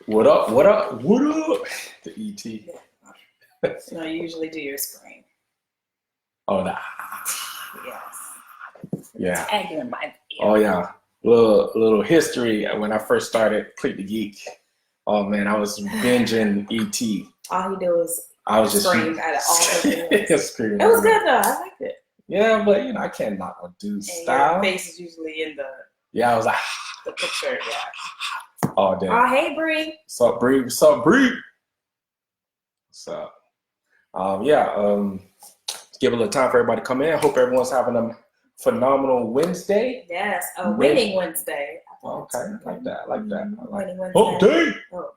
What up? What up? What up? The ET. No, you usually do your screen. Oh, the Yes. yeah. Tag you in my video. Oh yeah. Little history when I first started Click the Geek. Oh man, I was binging ET. All he did was I was just scream at all the videos. screaming. It was good though. I liked it. Yeah, but I can't knock a dude's And style. your face is usually in Yeah, I was like the picture. Yeah. all day. Oh, hey, Bree. What's up, Bree? What's up, Bree? What's up? Give a little time for everybody to come in. Hope everyone's having a phenomenal Wednesday. Yes, a winning Wednesday. Okay, I like that. I like that. I like Winning Wednesday. Oh, dang! Oh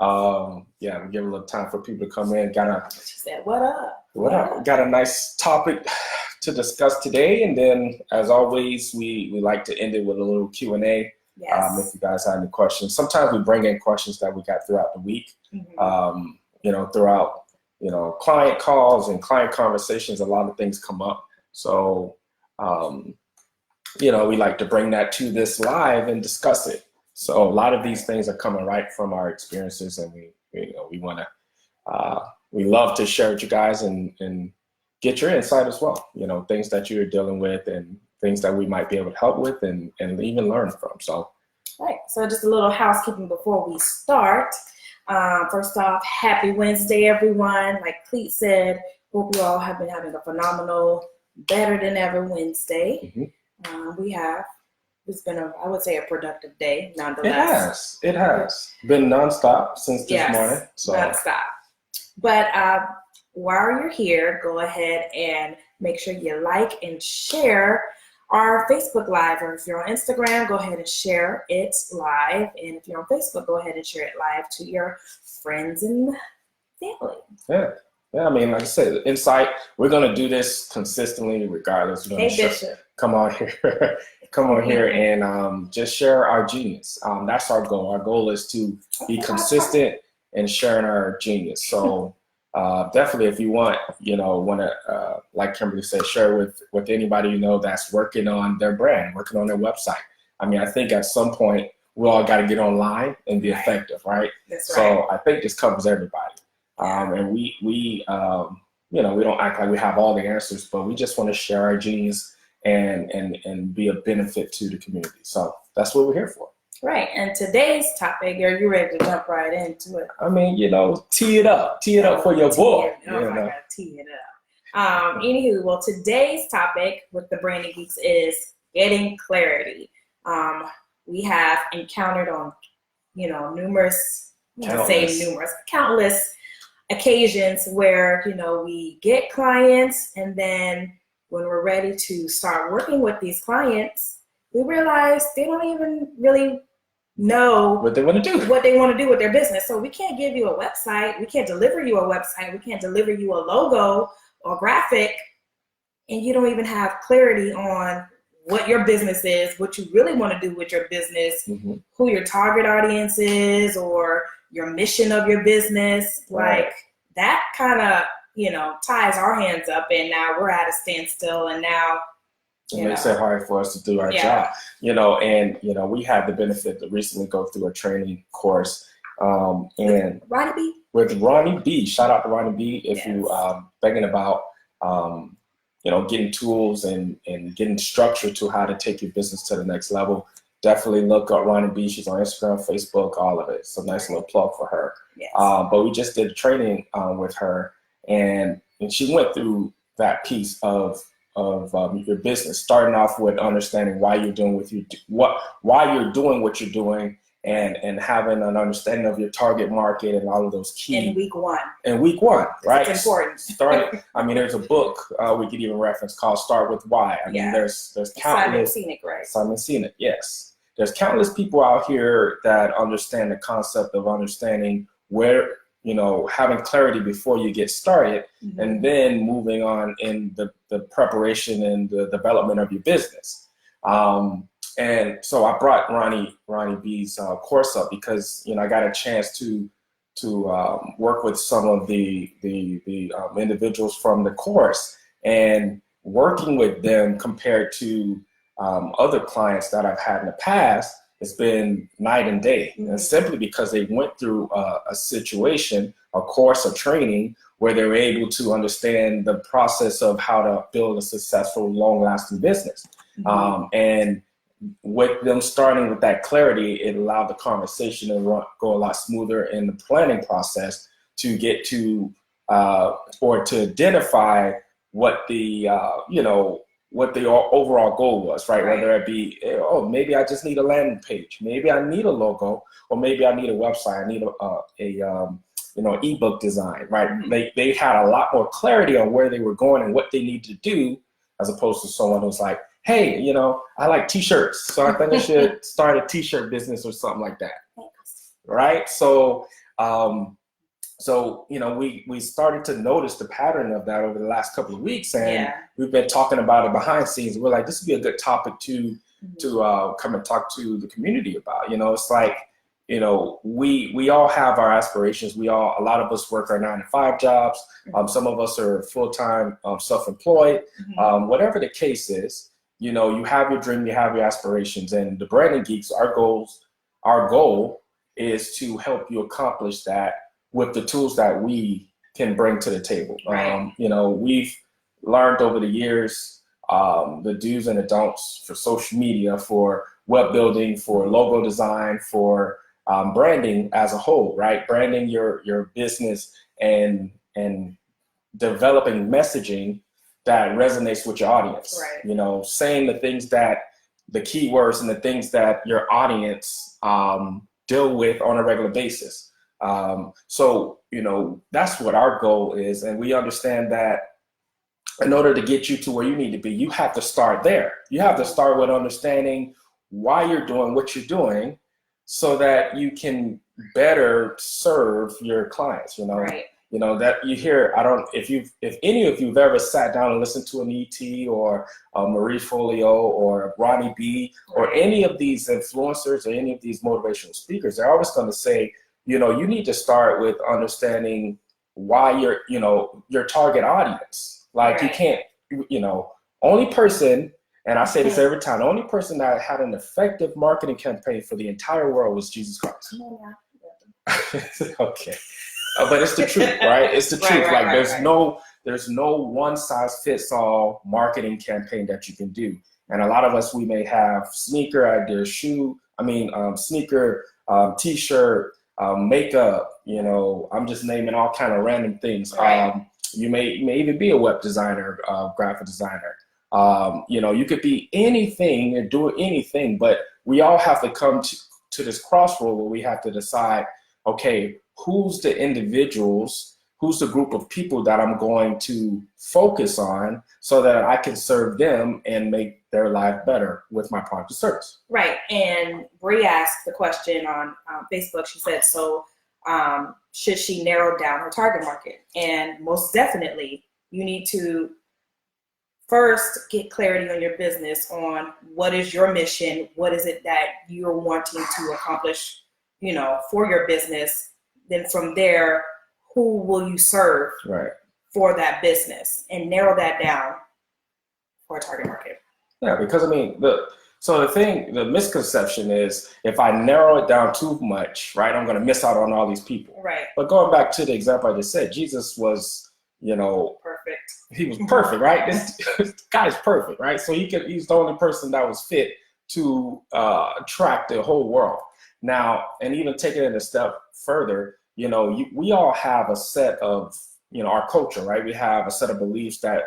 gosh. Yeah, we give a little time for people to come in. She said, "What up? What up? Got a nice topic to discuss today, and then as always, we like to end it with a little Q&A. Yes. If you guys have any questions, sometimes we bring in questions that we got throughout the week. Mm-hmm. Throughout client calls and client conversations, a lot of things come up. So we like to bring that to this live and discuss it. So a lot of these things are coming right from our experiences, and we love to share with you guys and get your insight as well. Things that you're dealing with and things that we might be able to help with and even learn from. So, right. So just a little housekeeping before we start. First off, happy Wednesday, everyone. Like Cleet said, hope you all have been having a phenomenal, better than ever Wednesday. Mm-hmm. It's been I would say a productive day, nonetheless. It has been nonstop since this morning. So nonstop. But while you're here, go ahead and make sure you like and share our Facebook Live, or if you're on Instagram, go ahead and share it live. And if you're on Facebook, go ahead and share it live to your friends and family. Yeah. I mean, like I said, insight, we're going to do this consistently regardless. Hey, Bishop. Come on here and just share our genius. That's our goal. Our goal is to be consistent in sharing our genius. So definitely, if you want to, like Kimberly said, share with anybody that's working on their brand, working on their website. I mean, I think at some point we all got to get online and be effective, right? That's so right. I think this covers everybody. And we don't act like we have all the answers, but we just want to share our genius and be a benefit to the community. So that's what we're here for. Right. And today's topic, are you ready to jump right into it? I mean, tee it up for your boy. Tee it up. Anywho, well, today's topic with the Branding Geeks is getting clarity. We have encountered on, countless occasions where, we get clients, and then when we're ready to start working with these clients, we realize they don't even really know what they want to do with their business. So we can't give you a website. We can't deliver you a website. We can't deliver you a logo or graphic, and you don't even have clarity on what your business is, what you really want to do with your business, who your target audience is, or your mission of your business. Right. Like that kind of, ties our hands up, and now we're at a standstill, and now it makes it hard for us to do our job, we had the benefit to recently go through a training course, and with Ronnie B. Shout out to Ronnie B. If you thinking about, getting tools and getting structure to how to take your business to the next level, definitely look up Ronnie B. She's on Instagram, Facebook, all of it. So nice little plug for her. Yes. But we just did a training with her, and she went through that piece of your business, starting off with understanding why you're doing why you're doing what you're doing, and having an understanding of your target market and all of those key. In week one, right? It's important. There's a book we could even reference called "Start with Why." I mean, there's countless. Simon Sinek, right? Simon Sinek, yes. There's countless people out here that understand the concept of understanding where, having clarity before you get started, and then moving on in the preparation and the development of your business. And so I brought Ronnie B's course up because, I got a chance to work with some of the individuals from the course, and working with them compared to other clients that I've had in the past, it's been night and day. And simply because they went through a situation, a course of training where they were able to understand the process of how to build a successful, long-lasting business. And with them starting with that clarity, it allowed the conversation to go a lot smoother in the planning process to get to or to identify what the what the overall goal was, right? Whether it be, oh, maybe I just need a landing page, maybe I need a logo, or maybe I need a website, I need a ebook design, right? They had a lot more clarity on where they were going and what they need to do, as opposed to someone who's like, hey, I like t-shirts, so I think I should start a t-shirt business or something like that, right? So, we started to notice the pattern of that over the last couple of weeks, and we've been talking about it behind scenes. We're like, this would be a good topic to come and talk to the community about. It's like, we all have our aspirations. A lot of us work our 9-to-5 jobs. Some of us are full-time, self-employed. Whatever the case is, you have your dream, you have your aspirations, and the Branding Geeks, our goal is to help you accomplish that with the tools that we can bring to the table. We've learned over the years the do's and the don'ts for social media, for web building, for logo design, for branding as a whole, right? Branding your business and developing messaging that resonates with your audience. Saying the things the keywords and the things that your audience deal with on a regular basis. That's what our goal is. And we understand that in order to get you to where you need to be, you have to start there. You have to start with understanding why you're doing what you're doing so that you can better serve your clients, that you hear. If any of you've ever sat down and listened to an ET or Marie Folio or Ronnie B or any of these influencers or any of these motivational speakers, they're always going to say, you need to start with understanding why your target audience. Like you can't, only person, and I say this every time, the only person that had an effective marketing campaign for the entire world was Jesus Christ. Okay. But it's the truth, right? It's the truth. There's no one size fits all marketing campaign that you can do. And a lot of us, we may have sneaker ideas, sneaker, t-shirt, makeup, I'm just naming all kind of random things. You may even be a web designer, graphic designer. You could be anything and do anything, but we all have to come to this crossroad where we have to decide, okay, who's the individuals, who's the group of people that I'm going to focus on so that I can serve them and make their life better with my product or service. Right. And Bree asked the question on Facebook. She said, should she narrow down her target market? And most definitely, you need to first get clarity on your business, on what is your mission, what is it that you're wanting to accomplish, for your business. Then from there, who will you serve for that business, and narrow that down for a target market. Yeah, because the misconception is if I narrow it down too much, right, I'm going to miss out on all these people. Right. But going back to the example I just said, Jesus was, perfect. He was perfect, right? This guy's perfect, right? So he's the only person that was fit to attract the whole world. Now, and even taking it a step further, we all have a set of, our culture, right? We have a set of beliefs that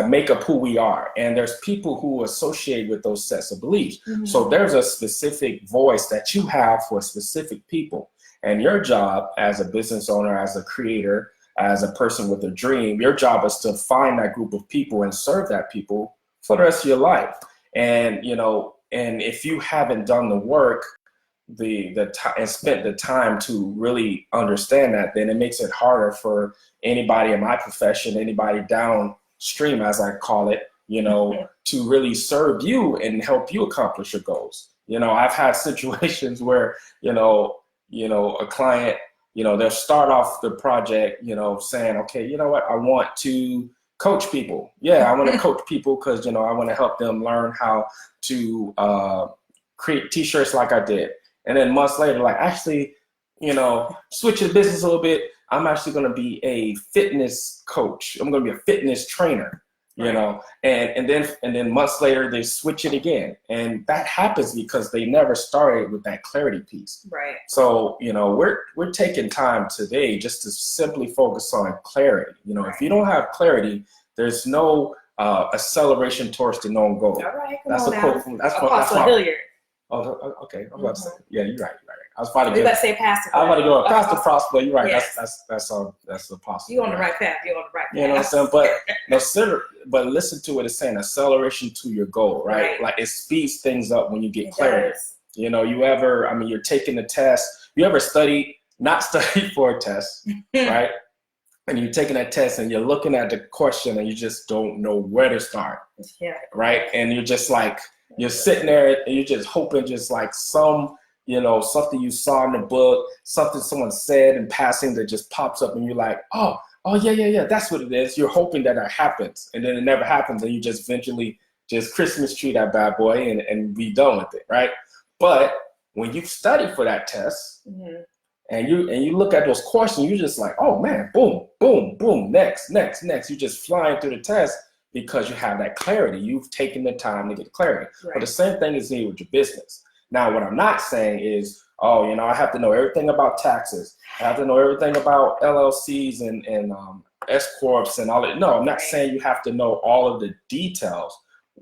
make up who we are. And there's people who associate with those sets of beliefs. Mm-hmm. So there's a specific voice that you have for specific people. And your job as a business owner, as a creator, as a person with a dream, your job is to find that group of people and serve that people for the rest of your life. And, and if you haven't done the work, and spent the time to really understand that, then it makes it harder for anybody in my profession, anybody downstream, as I call it, to really serve you and help you accomplish your goals. I've had situations where, a client, they'll start off the project, saying, okay, you know what, I want to Coach people. Yeah, I want to coach people because, I want to help them learn how to create t-shirts like I did. And then months later, like, actually, switch the business a little bit. I'm actually going to be a fitness coach. I'm going to be a fitness trainer, and then months later they switch it again. And that happens because they never started with that clarity piece. Right. So, we're taking time today just to simply focus on clarity. If you don't have clarity, there's no acceleration towards the known goal. All right, that's a quote from Apostle Hilliard. Oh, okay. I'm about to say, yeah, you're right. I was about to go. Let's say Pastor. I was about to go Pastor Prosper. You're right. Yes. That's Apostle. You're on the right path. You're on the right path. You know what I'm saying? But listen to what it's saying. Acceleration to your goal, right? Like it speeds things up when you get clarity. Does. You're taking the test. You ever not study for a test, right? And you're taking that test and you're looking at the question and you just don't know where to start. Yeah. Right? And you're just like, you're sitting there and you're just hoping just like something you saw in the book, something someone said in passing that just pops up and you're like, oh, yeah, that's what it is. You're hoping that happens. And then it never happens and you just eventually just Christmas tree that bad boy and be done with it, right? But when you study for that test, mm-hmm. and you look at those questions, you're just like, oh man, boom, boom, boom, next. You're just flying through the test because you have that clarity. You've taken the time to get clarity. Right. But the same thing is needed with your business. Now, what I'm not saying is, I have to know everything about taxes. I have to know everything about LLCs and S corps and all that. No, I'm not saying you have to know all of the details.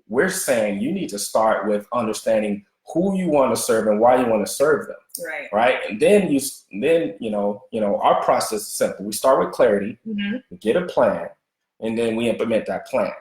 We're saying you need to start with understanding who you want to serve and why you want to serve them. Right. And then our process is simple. We start with clarity, mm-hmm. we get a plan, and then we implement that plan.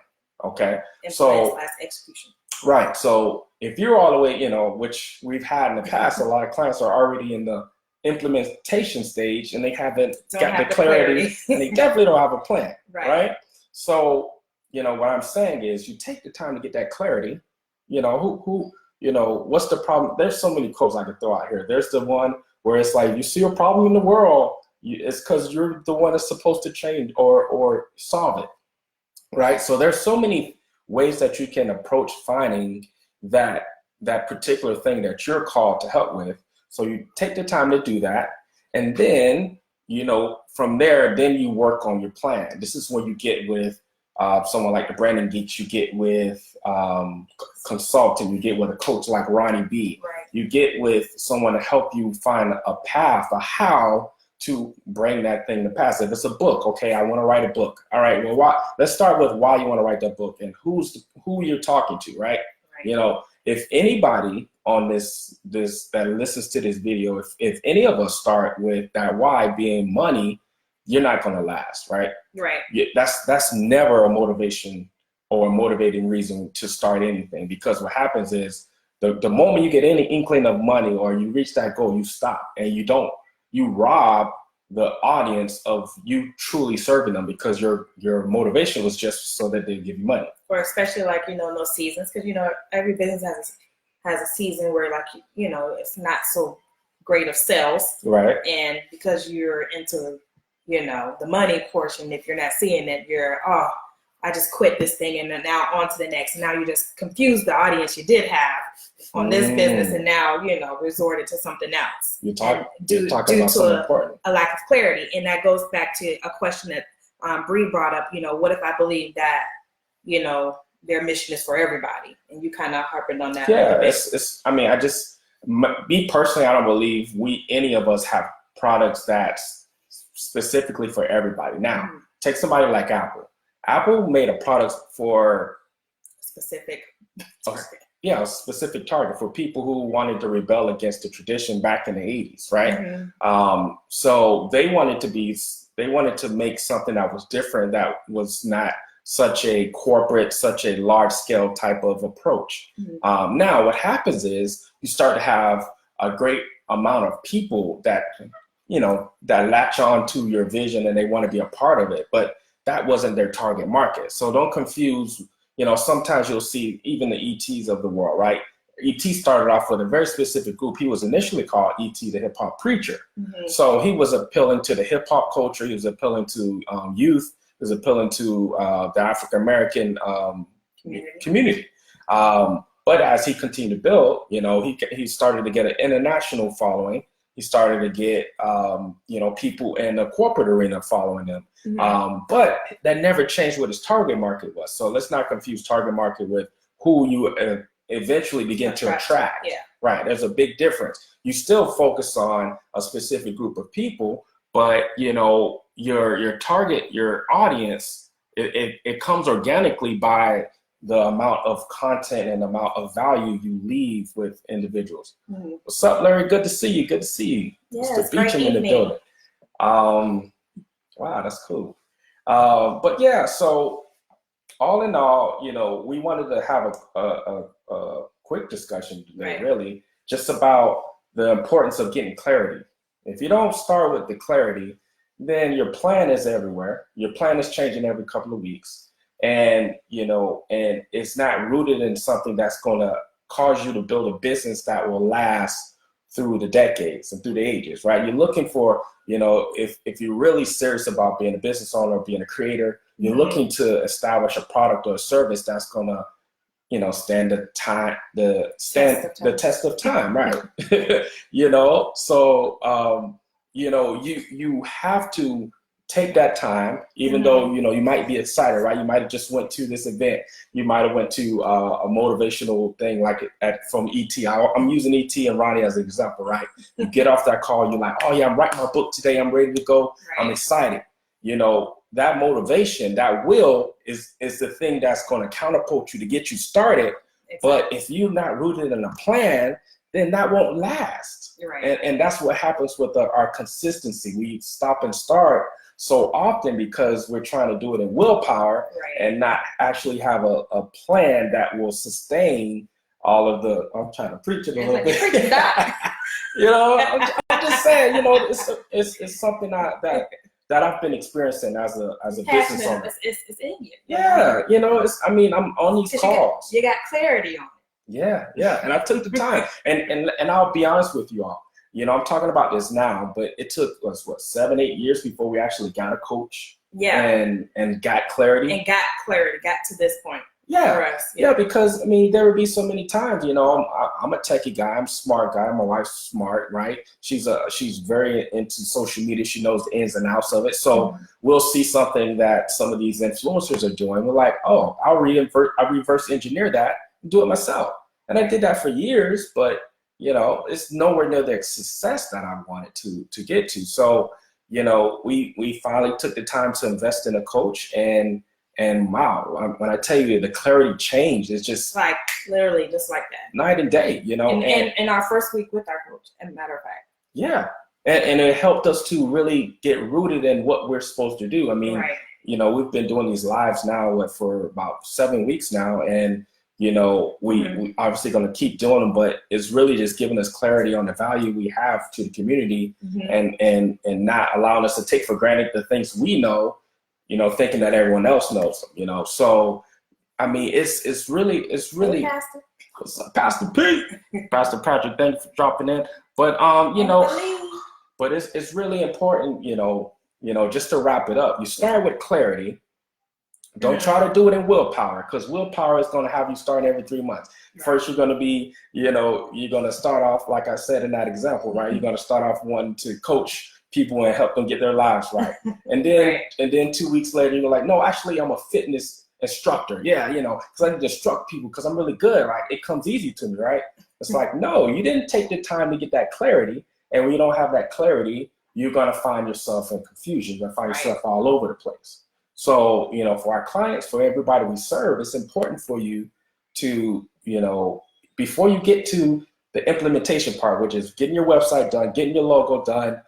Okay. So execution. Right. So if you're all the way, which we've had in the past, a lot of clients are already in the implementation stage and they haven't got the clarity and they definitely don't have a plan. Right. So, what I'm saying is you take the time to get that clarity, what's the problem? There's so many quotes I could throw out here. There's the one where it's like, you see a problem in the world, it's because you're the one that's supposed to change or solve it, right? So there's so many ways that you can approach finding that particular thing that you're called to help with. So you take the time to do that. And then, from there, then you work on your plan. This is when you get with someone like the Branding Geeks, you get with consulting, you get with a coach like Ronnie B. Right. You get with someone to help you find a path, a how to bring that thing to pass. If it's a book, okay, I want to write a book. All right, well, let's start with why you want to write that book and who you're talking to, right? If anybody on this that listens to this video, if any of us start with that why being money, you're not going to last, right? Right. That's never a motivation or a motivating reason to start anything, because what happens is the moment you get any inkling of money or you reach that goal, you stop and you rob the audience of you truly serving them because your motivation was just so that they give you money. Or especially like, in those seasons, because, every business has a season where it's not so great of sales. Right. And because you're into, the money portion, if you're not seeing it, you're, I just quit this thing and then now on to the next. And now you just confuse the audience you did have on this business and now, resorted to something else. You're talking due about to something important. A lack of clarity. And that goes back to a question that Bree brought up, what if I believe that, their mission is for everybody? And you kind of harping on that. Yeah, me personally, I don't believe any of us have products that's specifically for everybody. Now, take somebody like Apple. Apple made a product for specific target for people who wanted to rebel against the tradition back in the 80s, right? Mm-hmm. So they wanted to make something that was different, that was not such a corporate, such a large scale type of approach. Mm-hmm. Now what happens is you start to have a great amount of people that, that latch on to your vision and they want to be a part of it, but that wasn't their target market. So don't confuse, sometimes you'll see even the ETs of the world, right? ET started off with a very specific group. He was initially called ET, the hip hop preacher. Mm-hmm. So he was appealing to the hip hop culture. He was appealing to youth, is appealing to the African American community. But as he continued to build, you know, he started to get an international following. He started to get, you know, people in the corporate arena following him. But that never changed what his target market was. So let's not confuse target market with who you eventually begin to attract. Yeah. Right. There's a big difference. You still focus on a specific group of people, but, you know, your target, your audience, it comes organically by the amount of content and amount of value you leave with individuals. What's up, Larry? Good to see you. Good to see you. Yeah, it's the Beecham in the building. Wow, that's cool. But yeah, so all in all, you know, we wanted to have a quick discussion today, really, just about the importance of getting clarity. If you don't start with the clarity, then your plan is everywhere. Your plan is changing every couple of weeks. And, you know, and it's not rooted in something that's going to cause you to build a business that will last through the decades and through the ages, right? You're looking for, you know, if you're really serious about being a business owner, being a creator, you're looking to establish a product or a service that's going to, you know, stand the test of time, right? You know, so, you know, you have to take that time, even though, you know, you might be excited, right? You might have just went to this event. You might have went to a motivational thing like from E.T. I'm using E.T. and Ronnie as an example, right? You get off that call, you're like, oh yeah, I'm writing my book today. I'm ready to go. I'm excited. You know, that motivation, that will is the thing that's going to catapult you to get you started. But if you're not rooted in a plan, then that won't last. And that's what happens with our consistency. We stop and start so often because we're trying to do it in willpower and not actually have a plan that will sustain all of the, I'm trying to preach it a little bit. You know, I'm just saying, you know, it's something that I've been experiencing as a business owner. It's in you. Yeah, you know, I'm on these calls. You got clarity on it. Yeah, and I took the time, and I'll be honest with you all. You know, I'm talking about this now, but it took us 7-8 years before we actually got a coach. And got clarity. Got to this point. Yeah, for us. Yeah, because I mean, there would be so many times. You know, I'm a techie guy. I'm a smart guy. My wife's smart, right? She's very into social media. She knows the ins and outs of it. So we'll see something that some of these influencers are doing. We're like, oh, I'll reverse engineer that and do it myself. And I did that for years, but you know, it's nowhere near the success that I wanted to get to. So, you know, we finally took the time to invest in a coach, and wow, when I tell you the clarity changed, it's just like literally just like that, night and day, you know. And in our first week with our coach, as a matter of fact. Yeah, and it helped us to really get rooted in what we're supposed to do. I mean, you know, we've been doing these lives now for about 7 weeks now, and you know, we obviously going to keep doing them, but it's really just giving us clarity on the value we have to the community, and not allowing us to take for granted the things we know, you know, thinking that everyone else knows them, you know. So, I mean, it's really Pastor Pete, Pastor Patrick, thank you for dropping in. But you know, but it's really important, you know, just to wrap it up. You start with clarity. Don't try to do it in willpower, because willpower is going to have you start every 3 months. First, you're going to be, you know, you're going to start off, like I said in that example, right? You're going to start off wanting to coach people and help them get their lives right. And then 2 weeks later, you're like, no, actually, I'm a fitness instructor. Yeah, you know, because I need to instruct people because I'm really good. Right? It comes easy to me, right? It's like, no, you didn't take the time to get that clarity. And when you don't have that clarity, you're going to find yourself in confusion. You're going to find yourself all over the place. So, you know, for our clients, for everybody we serve, it's important for you to, you know, before you get to the implementation part, which is getting your website done, getting your logo done,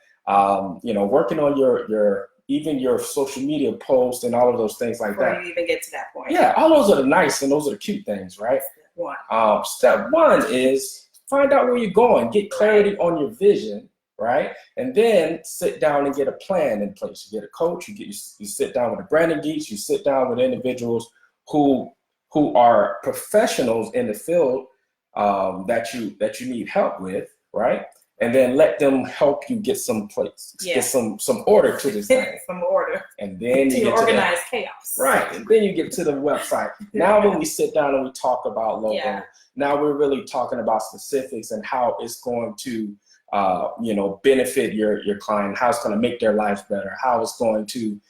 you know, working on even your social media posts and all of those things like that. Before you even get to that point. Yeah, all those are the nice and those are the cute things, right? Step one is find out where you're going, get clarity on your vision. Right? And then sit down and get a plan in place. You get a coach, you sit down with the branding geeks, you sit down with individuals who are professionals in the field that you need help with, right? and then let them help you get some place, get some order to this thing. Some order. And then you get organized chaos. Right. And then you get to the website. Now when we sit down and we talk about logo, now we're really talking about specifics and how it's going to benefit your client, how it's going to make their lives better, how it's going to,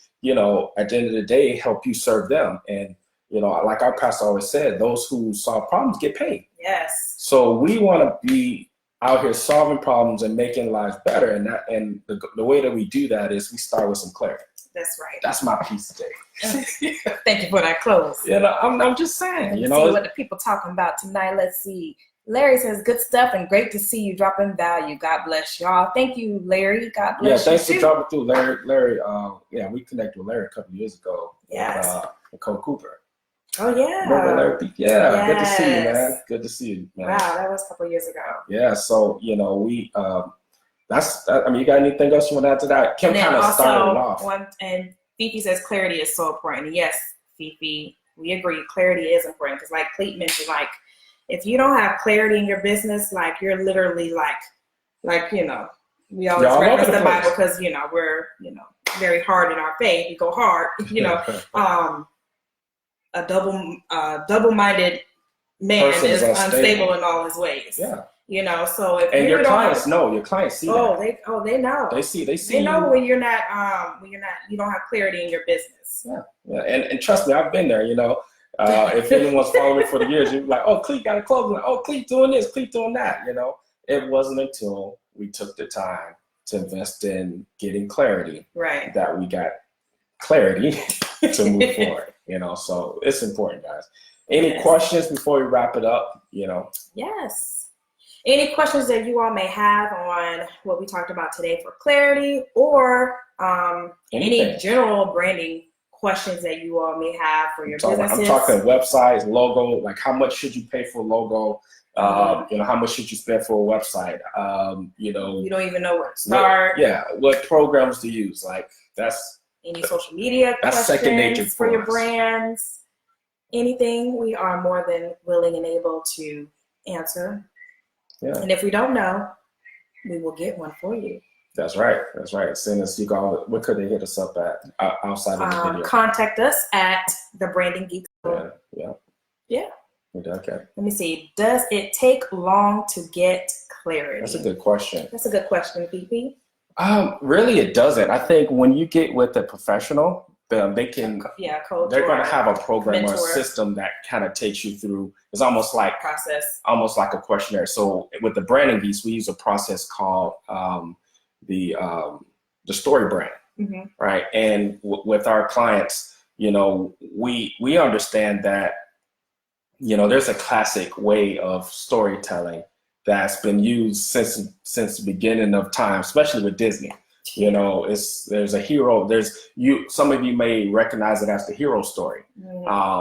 at the end of the day, help you serve them. And, like our pastor always said, those who solve problems get paid. Yes. So we want to be out here solving problems and making lives better. And the way that we do that is we start with some clarity. That's right. That's my piece today. Thank you for that close. I'm just saying, See what the people talking about tonight. Let's see. Larry says, good stuff and great to see you dropping value. God bless y'all. Thank you, Larry. God bless you. Thanks for dropping through, Larry. We connected with Larry a couple of years ago. Yes. With Cole Cooper. Oh, yeah. Remember Larry? Yeah. Yes. Good to see you, man. Good to see you, man. Wow, that was a couple of years ago. Yeah. So, we, you got anything else you want to add to that? Kim kind of started it off. And Fifi says clarity is so important. Yes, Fifi, we agree. Clarity is important because like Cleet mentioned, if you don't have clarity in your business, you're literally we always reference the Bible because, we're, very hard in our faith. We go hard, a double-minded man is unstable in all his ways. Yeah. So if and your clients know, your clients see that. They know. They see. They know when you're not, you don't have clarity in your business. Yeah. And trust me, I've been there. If anyone's following me for the years, you're like, oh, Cleet got a closing. Oh, Cleet doing this, Cleet doing that. It wasn't until we took the time to invest in getting clarity, right, that we got clarity to move forward. So it's important, guys. Any questions before we wrap it up? Yes. Any questions that you all may have on what we talked about today for clarity, or any general branding questions that you all may have for your businesses? I'm talking websites, logo, how much should you pay for a logo? How much should you spend for a website? You don't even know where to start. What programs to use? That's any social media questions second nature for your brands. Anything, we are more than willing and able to answer. Yeah. And if we don't know, we will get one for you. That's right. Send us, what could they hit us up at outside of the video? Contact us at The Branding Geeks. Yeah. Okay. Let me see. Does it take long to get clarity? That's a good question. Fifi. Really, it doesn't. I think when you get with a professional, they can. They're going to have a program or a system that kind of takes you through. It's almost like almost like a questionnaire. So with the Branding Geeks, we use a process called the story brand, right? And with our clients, we understand that. There's a classic way of storytelling that's been used since the beginning of time, especially with Disney. There's a hero. Some of you may recognize it as the hero story.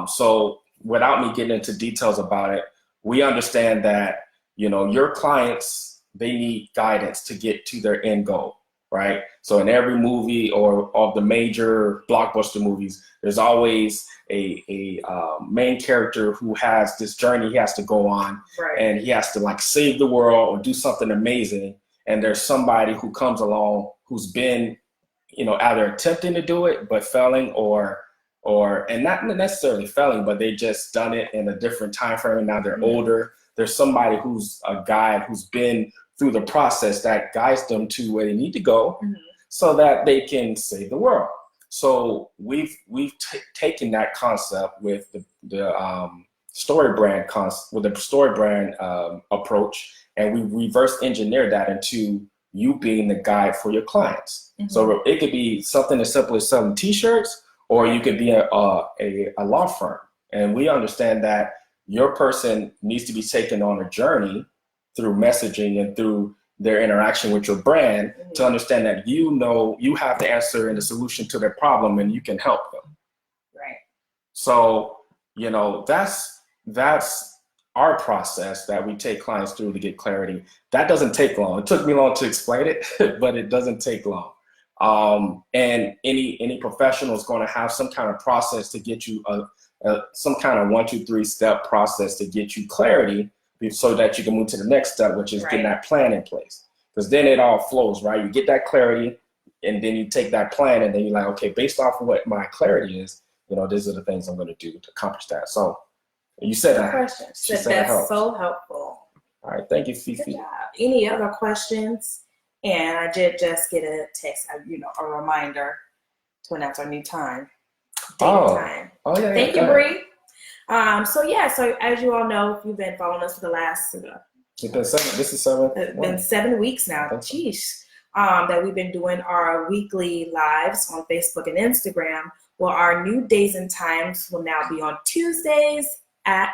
So without me getting into details about it, we understand that your clients, they need guidance to get to their end goal, right? So in every movie or of the major blockbuster movies, there's always a main character who has this journey he has to go on, right, and he has to save the world or do something amazing. And there's somebody who comes along who's been, either attempting to do it but failing, or and not necessarily failing, but they just done it in a different time frame. And now they're older. There's somebody who's a guide who's been through the process that guides them to where they need to go, so that they can save the world. So we've taken that concept with the story brand approach, and we reverse engineered that into you being the guide for your clients. So it could be something as simple as selling T-shirts, or you could be a law firm. And we understand that your person needs to be taken on a journey through messaging and through their interaction with your brand to understand that you have the answer and the solution to their problem, and you can help them. Right. So, that's our process that we take clients through to get clarity. That doesn't take long. It took me long to explain it, but it doesn't take long. And any professional is going to have some kind of process to get you some kind of 1, 2, 3 step process to get you clarity, so that you can move to the next step, which is getting that plan in place. because then it all flows, right? You get that clarity, and then you take that plan, and then you're like, okay, based off of what my clarity is, these are the things I'm going to do to accomplish that. So you said that. Questions. She said That's so helpful. All right, thank you, Good Fifi. job. Any other questions? And I did just get a text, a reminder to announce our new time. Time. Oh yeah. Thank you, Bree. So as you all know, if you've been following us for the last, it's been 7. This is 7. It's been 7 weeks now. Jeez. That we've been doing our weekly lives on Facebook and Instagram. Well, our new days and times will now be on Tuesdays at.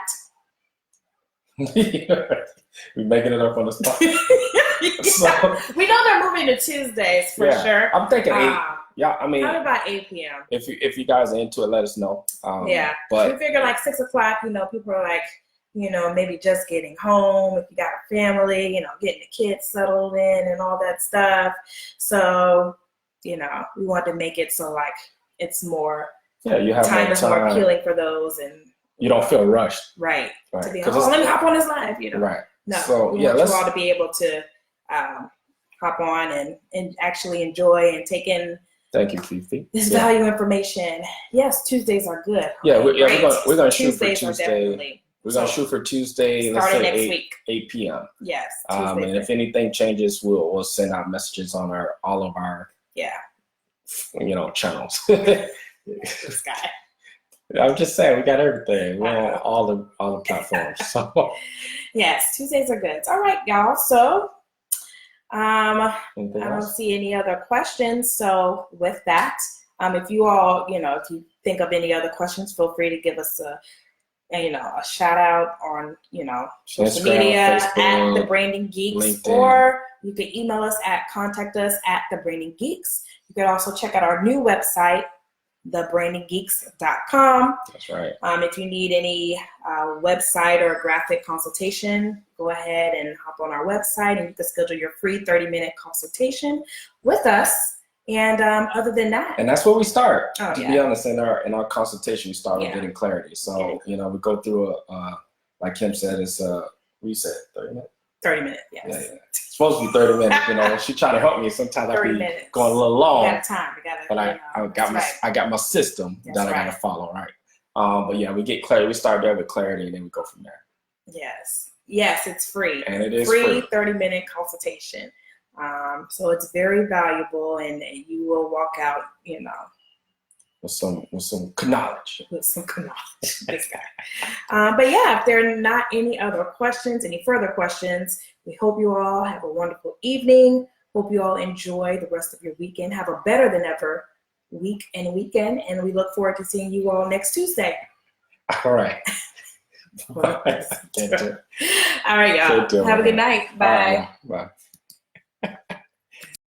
We're making it up on the spot. So, we know they're moving to Tuesdays for sure. I'm thinking 8. Yeah, I mean, how about 8 p.m.? If you guys are into it, let us know. But we figure like 6 o'clock. People are like, maybe just getting home. If you got a family, getting the kids settled in and all that stuff. So, we want to make it so like it's more. Yeah, you have time is more appealing for those, and you don't feel rushed. Right. To be let me hop on this live. Right. No. So we want you all to be able to hop on and actually enjoy and take in. Thank you, Fifi. This value information. Yes, Tuesdays are good. Yeah, we're gonna shoot for Tuesday. We're gonna shoot for Tuesday. Starting let's say next week. 8 p.m. Yes. And if anything changes, we'll send out messages on all of our channels. This guy. I'm just saying we got everything. We're on all the platforms. So yes, Tuesdays are good. All right, y'all. So I don't see any other questions. So with that, if you all, if you think of any other questions, feel free to give us a shout out on, social Instagram, media Facebook, at The Branding Geeks, LinkedIn. or you can email us contact us at The Branding Geeks. You can also check out our new website, thebrandinggeeks.com. That's right. If you need any website or graphic consultation, go ahead and hop on our website and you can schedule your free 30-minute consultation with us. And other than that, and that's where we start. To be honest, in our consultation, we start with getting clarity. So we go through like Kim said, it's we said 30 minutes. 30 minutes, yes. Yeah. It's supposed to be 30 minutes. She trying to help me. Sometimes I be going a little long. We got time. But I got my system that I got to follow, right? But yeah, we get clarity. We start there with clarity, and then we go from there. Yes, it's free. And it is free 30-minute consultation. So it's very valuable, and you will walk out, with some knowledge. With some knowledge, this guy. But yeah, if there are not any other questions, any further questions, we hope you all have a wonderful evening. Hope you all enjoy the rest of your weekend. Have a better than ever week and weekend, and we look forward to seeing you all next Tuesday. All right. All right, y'all. Have a good night. Bye. Bye.